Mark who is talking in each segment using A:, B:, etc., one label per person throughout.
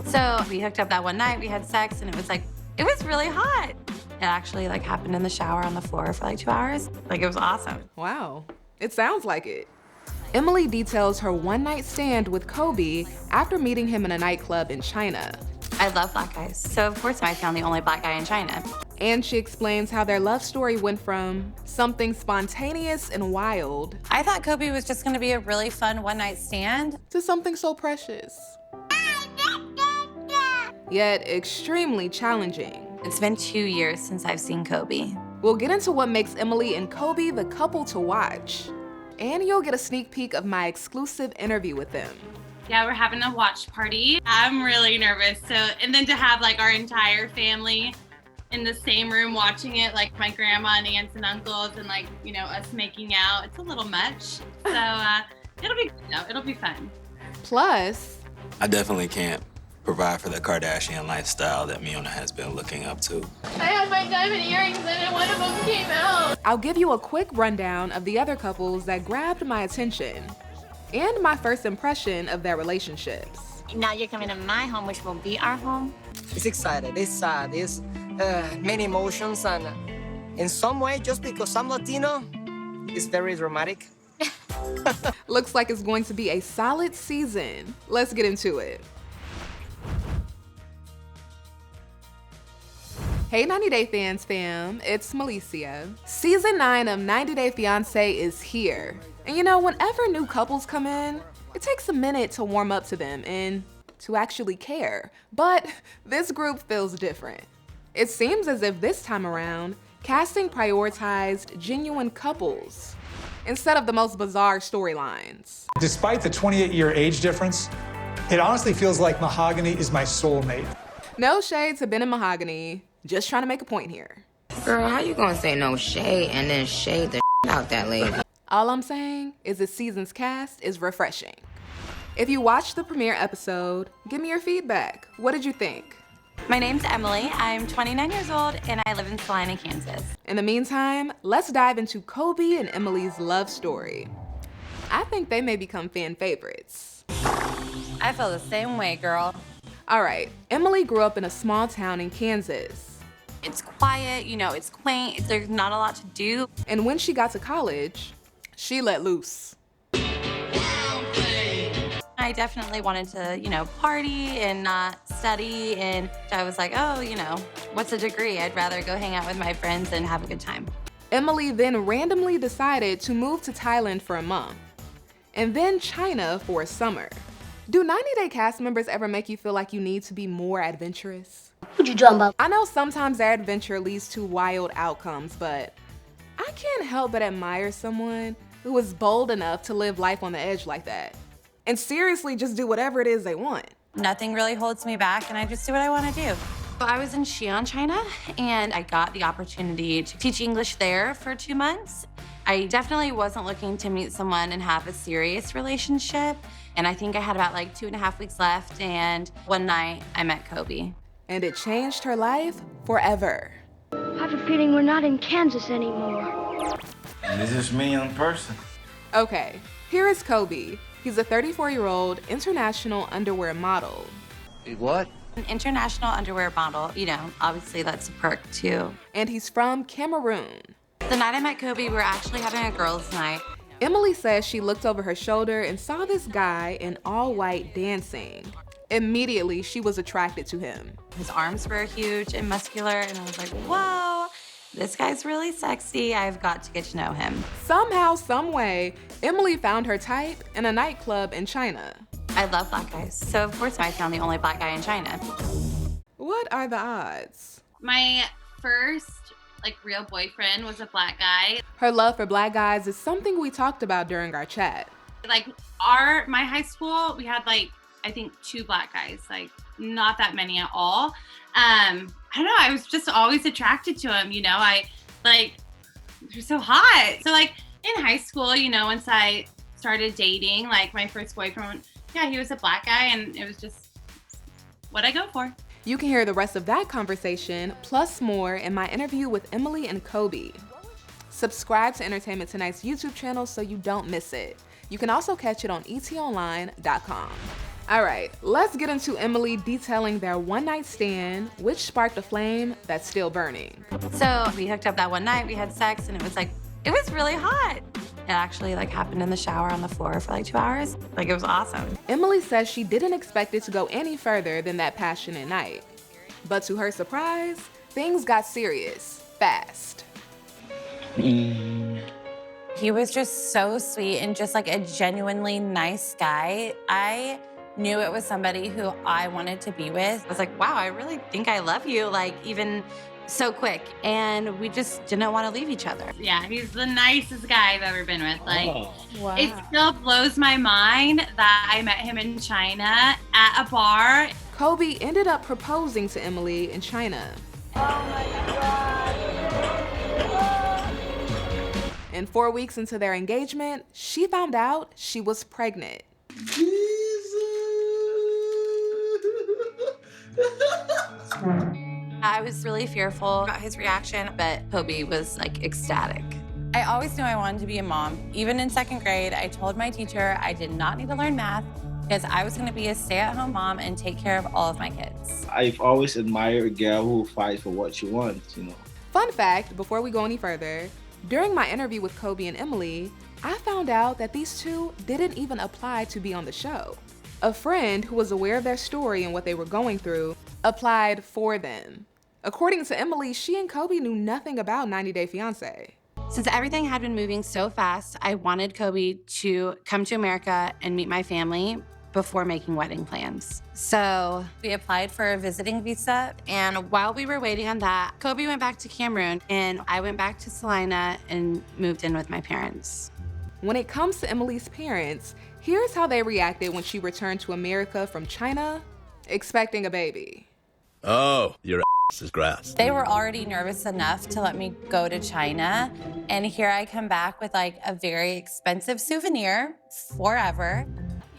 A: So we hooked up that one night, we had sex, and it was really hot. It actually happened in the shower on the floor for 2 hours. It was awesome.
B: Wow, it sounds like it. Emily details her one-night stand with Kobe after meeting him in a nightclub in China.
A: I love black guys, so of course I found the only black guy in China.
B: And she explains how their love story went from something spontaneous and wild
A: I thought Kobe was just gonna be a really fun one-night stand.
B: to something so precious, yet extremely challenging.
A: It's been 2 years since I've seen Kobe.
B: We'll get into what makes Emily and Kobe the couple to watch. And you'll get a sneak peek of my exclusive interview with them.
C: Yeah, we're having a watch party. I'm really nervous. And then to have our entire family in the same room watching it, my grandma and aunts and uncles and us making out, it's a little much. So it'll be fun.
B: Plus,
D: I definitely can't provide for the Kardashian lifestyle that Miona has been looking up to.
E: I had my diamond earrings in and one of them came out.
B: I'll give you a quick rundown of the other couples that grabbed my attention and my first impression of their relationships.
F: Now you're coming to my home, which will be our home.
G: It's excited, it's sad, it's many emotions, and in some way, just because I'm Latino, it's very dramatic.
B: Looks like it's going to be a solid season. Let's get into it. Hey 90 Day fans fam, it's Melicia. Season 9 of 90 Day Fiancé is here. And whenever new couples come in, it takes a minute to warm up to them and to actually care. But this group feels different. It seems as if this time around, casting prioritized genuine couples instead of the most bizarre storylines.
H: Despite the 28-year age difference, it honestly feels like Mahogany is my soulmate.
B: No shade to Ben and Mahogany, just trying to make a point here.
I: Girl, how you gonna say no shade and then shade the out that lady?
B: All I'm saying is this season's cast is refreshing. If you watched the premiere episode, give me your feedback. What did you think?
A: My name's Emily, I'm 29 years old, and I live in Salina, Kansas.
B: In the meantime, let's dive into Kobe and Emily's love story. I think they may become fan favorites.
A: I feel the same way, girl.
B: All right, Emily grew up in a small town in Kansas.
A: It's quiet, it's quaint, there's not a lot to do.
B: And when she got to college, she let loose.
A: I definitely wanted to, party and not study, and I was like, oh, what's a degree? I'd rather go hang out with my friends and have a good time.
B: Emily then randomly decided to move to Thailand for a month, and then China for a summer. Do 90 Day cast members ever make you feel like you need to be more adventurous?
E: What you talking about?
B: I know sometimes their adventure leads to wild outcomes, but I can't help but admire someone who is bold enough to live life on the edge like that and seriously just do whatever it is they want.
A: Nothing really holds me back, and I just do what I want to do. I was in Xi'an, China, and I got the opportunity to teach English there for 2 months. I definitely wasn't looking to meet someone and have a serious relationship, and I think I had about 2.5 weeks left, and one night I met Kobe.
B: And it changed her life forever.
E: I have a feeling we're not in Kansas anymore.
J: This is me in person.
B: Okay, here is Kobe. He's a 34-year-old international underwear model.
J: What?
A: An international underwear model, obviously that's a perk too.
B: And he's from Cameroon.
A: The night I met Kobe, we were actually having a girls' night.
B: Emily says she looked over her shoulder and saw this guy in all white dancing. Immediately, she was attracted to him.
A: His arms were huge and muscular, and I was like, whoa, this guy's really sexy. I've got to get to know him.
B: Somehow, some way, Emily found her type in a nightclub in China.
A: I love black guys, so of course I found the only black guy in China.
B: What are the odds?
C: My first real boyfriend was a black guy.
B: Her love for black guys is something we talked about during our chat.
C: My high school, we had I think 2 black guys, not that many at all. I don't know, I was just always attracted to him, they're so hot. So in high school, once I started dating, my first boyfriend, yeah, he was a black guy, and it was just what I go for.
B: You can hear the rest of that conversation, plus more, in my interview with Emily and Kobe. Subscribe to Entertainment Tonight's YouTube channel so you don't miss it. You can also catch it on etonline.com. All right, let's get into Emily detailing their one-night stand, which sparked a flame that's still burning.
A: So we hooked up that one night, we had sex, and it was really hot. It actually happened in the shower on the floor for 2 hours. It was awesome.
B: Emily says she didn't expect it to go any further than that passionate night. But to her surprise, things got serious, fast.
A: He was just so sweet and just a genuinely nice guy. I knew it was somebody who I wanted to be with. I was like, wow, I really think I love you, even so quick. And we just didn't want to leave each other.
C: Yeah, he's the nicest guy I've ever been with.
A: Wow.
C: It still blows my mind that I met him in China at a bar.
B: Kobe ended up proposing to Emily in China. Oh my God. And 4 weeks into their engagement, she found out she was pregnant.
A: I was really fearful about his reaction, but Kobe was ecstatic. I always knew I wanted to be a mom. Even in 2nd grade, I told my teacher I did not need to learn math because I was gonna be a stay-at-home mom and take care of all of my kids.
J: I've always admired a girl who fights for what she wants,
B: Fun fact, before we go any further, during my interview with Kobe and Emily, I found out that these two didn't even apply to be on the show. A friend who was aware of their story and what they were going through applied for them. According to Emily, she and Kobe knew nothing about 90 Day Fiancé.
A: Since everything had been moving so fast, I wanted Kobe to come to America and meet my family before making wedding plans. So we applied for a visiting visa, and while we were waiting on that, Kobe went back to Cameroon, and I went back to Salina and moved in with my parents.
B: When it comes to Emily's parents, here's how they reacted when she returned to America from China, expecting a baby.
K: Oh, your ass is grass.
A: They were already nervous enough to let me go to China, and here I come back with a very expensive souvenir forever.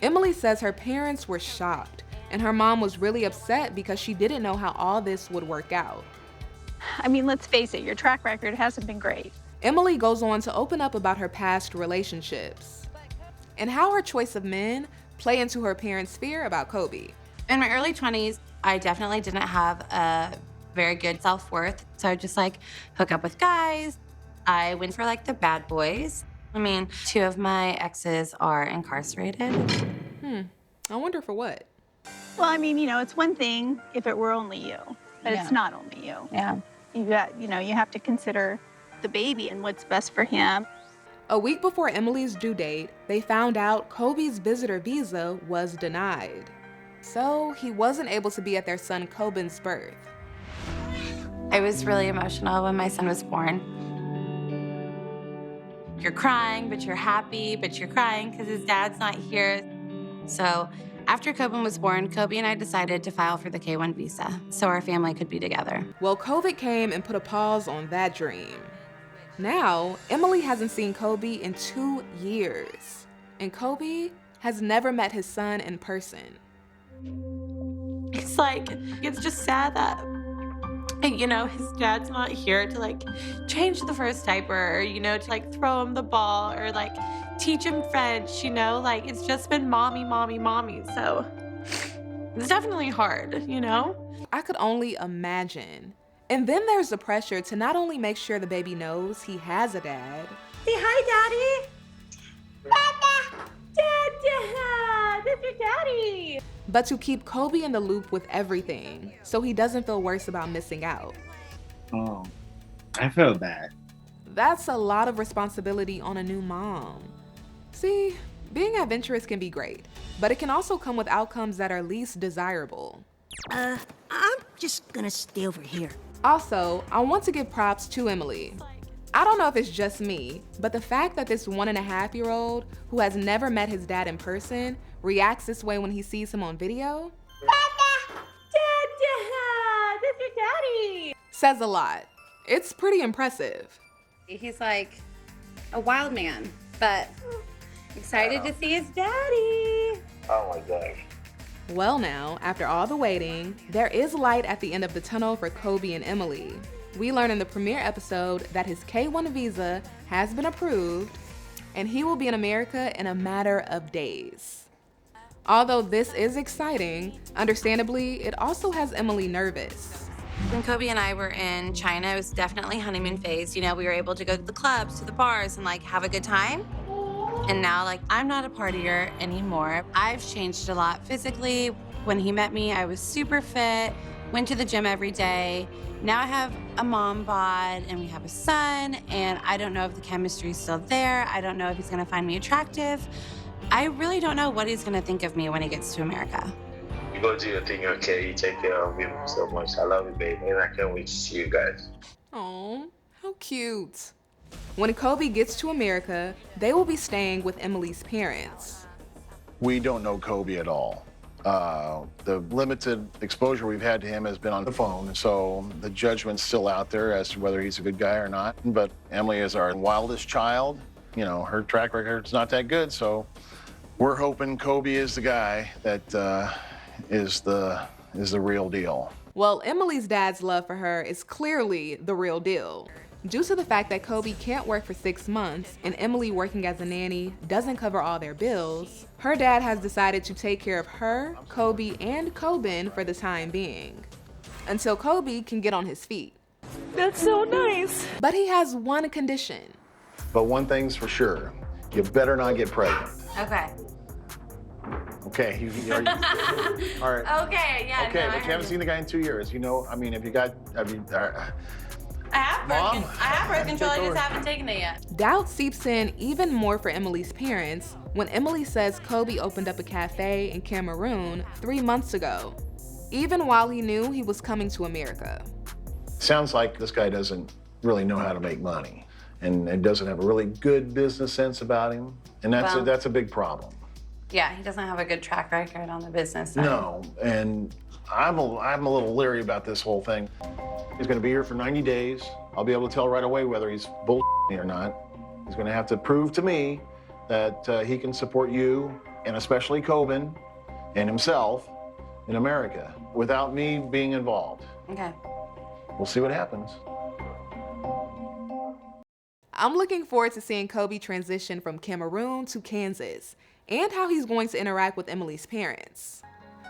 B: Emily says her parents were shocked, and her mom was really upset because she didn't know how all this would work out.
L: I mean, let's face it, your track record hasn't been great.
B: Emily goes on to open up about her past relationships and how her choice of men play into her parents' fear about Kobe.
A: In my early 20s, I definitely didn't have a very good self-worth, so I just hook up with guys. I went for the bad boys. I mean, 2 of my exes are incarcerated.
B: I wonder for what?
L: Well, I mean, it's one thing if it were only you, but it's not only you.
A: Yeah.
L: You have to consider the baby and what's best for him.
B: A week before Emily's due date, they found out Kobe's visitor visa was denied. So he wasn't able to be at their son Coben's birth.
A: I was really emotional when my son was born. You're crying, but you're happy, but you're crying because his dad's not here. So after Coben was born, Kobe and I decided to file for the K-1 visa so our family could be together.
B: Well, COVID came and put a pause on that dream. Now, Emily hasn't seen Kobe in 2 years, and Kobe has never met his son in person.
A: It's just sad that, his dad's not here to change the first diaper or, to throw him the ball or teach him French, it's just been mommy, mommy, mommy. So it's definitely hard,
B: I could only imagine. And then there's the pressure to not only make sure the baby knows he has a dad.
A: Say hi, Daddy. Dada. Dad, that's your daddy.
B: But to keep Kobe in the loop with everything so he doesn't feel worse about missing out.
J: Oh, I feel bad.
B: That's a lot of responsibility on a new mom. See, being adventurous can be great, but it can also come with outcomes that are least desirable.
M: I'm just gonna stay over here.
B: Also, I want to give props to Emily. I don't know if it's just me, but the fact that this 1.5-year-old who has never met his dad in person reacts this way when he sees him on video
A: Dad, that's your daddy.
B: says a lot. It's pretty impressive.
A: He's a wild man, but excited to see his daddy.
J: Oh my gosh.
B: Well now, after all the waiting, there is light at the end of the tunnel for Kobe and Emily. We learn in the premiere episode that his K-1 visa has been approved and he will be in America in a matter of days. Although this is exciting, understandably, it also has Emily nervous.
A: When Kobe and I were in China, it was definitely honeymoon phase. You know, we were able to go to the clubs, to the bars, and like have a good time. And now, like, I'm not a partier anymore. I've changed a lot physically. When he met me, I was super fit, went to the gym every day. Now I have a mom bod and we have a son, and I don't know if the chemistry's still there. I don't know if he's gonna find me attractive. I really don't know what he's gonna think of me when he gets to America.
J: You go do your thing, okay? You take care of him so much. I love you, babe, and I can't wait to see you guys.
B: Aw, how cute. When Kobe gets to America, they will be staying with Emily's parents.
N: We don't know Kobe at all. The limited exposure we've had to him has been on the phone, so the judgment's still out there as to whether he's a good guy or not. But Emily is our wildest child. You know, her track record's not that good, so we're hoping Kobe is the guy that is the real deal.
B: Well, Emily's dad's love for her is clearly the real deal. Due to the fact that Kobe can't work for 6 months and Emily working as a nanny doesn't cover all their bills, her dad has decided to take care of her, Kobe, and Coben for the time being, until Kobe can get on his feet.
L: That's so nice.
B: But he has one condition.
N: But one thing's for sure, you better not get pregnant.
A: Okay.
N: Okay, all right.
A: Okay, yeah.
N: Okay,
A: no,
N: but you haven't seen the guy in 2 years. You know, I mean, have you got,
A: I have birth control, I just haven't taken it yet.
B: Doubt seeps in even more for Emily's parents when Emily says Kobe opened up a cafe in Cameroon 3 months ago, even while he knew he was coming to America.
N: Sounds like this guy doesn't really know how to make money and doesn't have a really good business sense about him, and that's a big problem.
A: Yeah, he doesn't have a good track record on the business side.
N: No, and I'm a little leery about this whole thing. He's gonna be here for 90 days. I'll be able to tell right away whether he's bullshitting or not. He's gonna have to prove to me that he can support you, and especially Coben and himself in America, without me being involved.
A: Okay.
N: We'll see what happens.
B: I'm looking forward to seeing Kobe transition from Cameroon to Kansas and how he's going to interact with Emily's parents.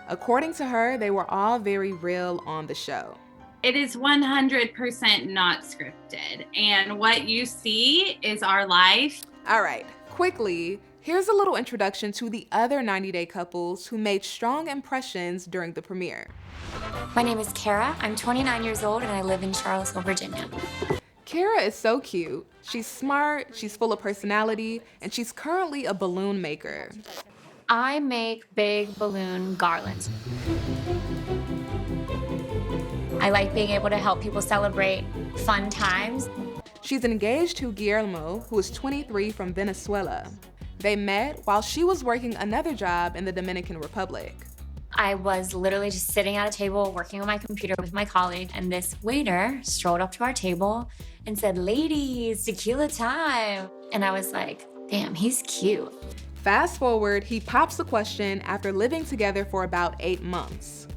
B: According to her, they were all very real on the show.
C: It is 100% not scripted, and what you see is our life.
B: All right, quickly, here's a little introduction to the other 90-day couples who made strong impressions during the premiere.
O: My name is Kara. I'm 29 years old and I live in Charlottesville, Virginia.
B: Kara is so cute. She's smart, she's full of personality, and she's currently a balloon maker.
O: I make big balloon garlands. I like being able to help people celebrate fun times.
B: She's engaged to Guillermo, who is 23 from Venezuela. They met while she was working another job in the Dominican Republic.
O: I was literally just sitting at a table working on my computer with my colleague, and this waiter strolled up to our table and said, "Ladies, tequila time." And I was like, damn, he's cute.
B: Fast forward, he pops the question after living together for about 8 months.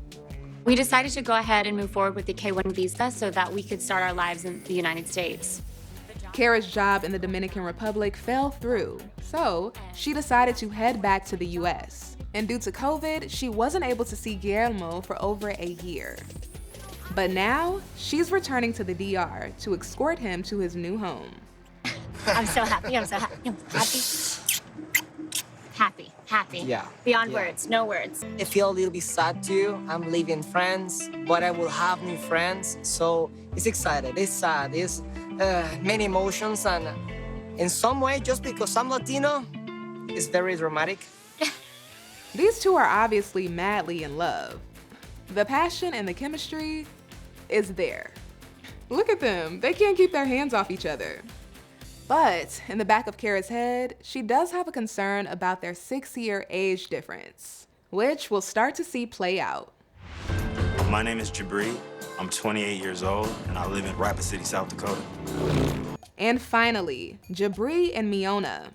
O: We decided to go ahead and move forward with the K-1 visa so that we could start our lives in the United States.
B: Kara's job in the Dominican Republic fell through, so she decided to head back to the US. And due to COVID, she wasn't able to see Guillermo for over a year. But now, she's returning to the DR to escort him to his new home.
O: I'm so happy, I'm so happy. Happy.
G: Yeah.
O: Beyond words, no words.
G: I feel a little bit sad too. I'm leaving friends, but I will have new friends. So it's excited, it's sad, it's many emotions, and in some way, just because I'm Latino, it's very dramatic.
B: These two are obviously madly in love. The passion and the chemistry is there. Look at them, they can't keep their hands off each other. But in the back of Kara's head, she does have a concern about their 6-year age difference, which we'll start to see play out.
D: My name is Jibri. I'm 28 years old, and I live in Rapid City, South Dakota.
B: And finally, Jibri and Miona.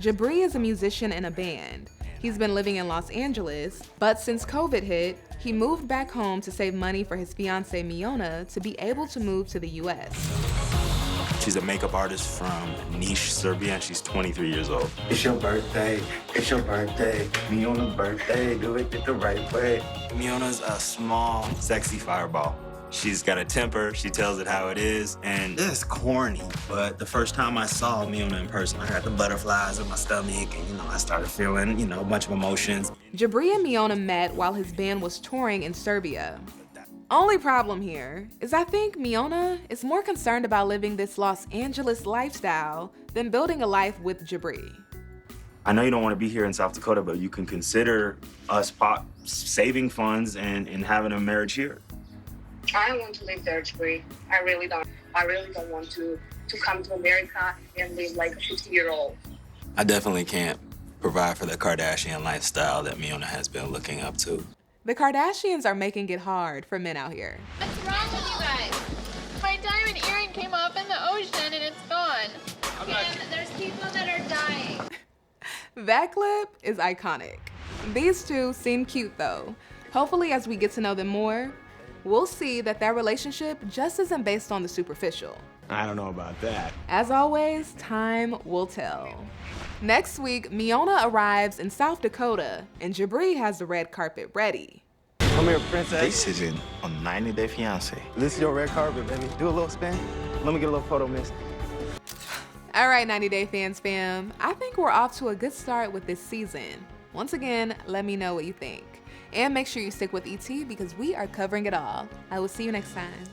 B: Jibri is a musician in a band. He's been living in Los Angeles, but since COVID hit, he moved back home to save money for his fiancée Miona to be able to move to the US.
D: She's a makeup artist from Niš, Serbia, and she's 23 years old.
P: It's your birthday. It's your birthday. Miona's birthday. Do it the right way.
D: Miona's a small, sexy fireball. She's got a temper, she tells it how it is, and it's corny, but the first time I saw Miona in person, I got the butterflies in my stomach, and, I started feeling, a bunch of emotions.
B: Jibri and Miona met while his band was touring in Serbia. Only problem here is I think Miona is more concerned about living this Los Angeles lifestyle than building a life with Jibri.
D: I know you don't want to be here in South Dakota, but you can consider us saving funds and having a marriage here.
Q: I don't want to live there, Jibri. I really don't. I really don't want to come to America and live like a 50-year-old.
D: I definitely can't provide for the Kardashian lifestyle that Miona has been looking up to.
B: The Kardashians are making it hard for men out here.
R: What's wrong with you guys? My diamond earring came off in the ocean and it's gone. Kim, there's people that are dying.
B: That clip is iconic. These two seem cute though. Hopefully as we get to know them more, we'll see that their relationship just isn't based on the superficial.
K: I don't know about that.
B: As always, time will tell. Next week, Miona arrives in South Dakota, and Jibri has the red carpet ready.
P: Come here, princess.
K: This isn't on 90 Day Fiancé.
P: This is your red carpet, baby. Do a little spin. Let me get a little photo, miss.
B: All right, 90 Day Fans fam, I think we're off to a good start with this season. Once again, let me know what you think. And make sure you stick with ET because we are covering it all. I will see you next time.